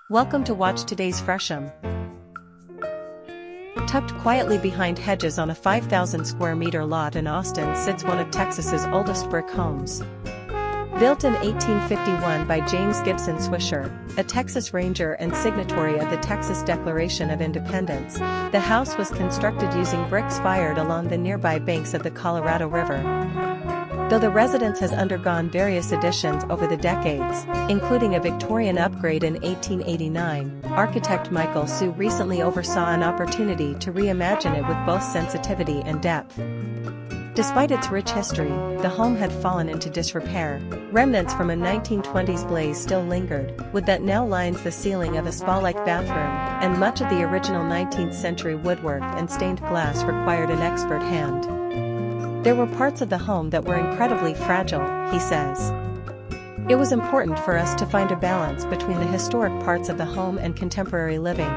Welcome to watch today's Fresham. Tucked quietly behind hedges on a 5,000 square meter lot in Austin sits one of Texas's oldest brick homes. Built in 1851 by James Gibson Swisher, a Texas Ranger and signatory of the Texas Declaration of Independence, the house was constructed using bricks fired along the nearby banks of the Colorado River. Though the residence has undergone various additions over the decades, including a Victorian upgrade in 1889, architect Michael Sue recently oversaw an opportunity to reimagine it with both sensitivity and depth. Despite its rich history, the home had fallen into disrepair. Remnants from a 1920s blaze still lingered, wood that now lines the ceiling of a spa-like bathroom, and much of the original 19th century woodwork and stained glass required an expert hand. There were parts of the home that were incredibly fragile, he says. It was important for us to find a balance between the historic parts of the home and contemporary living,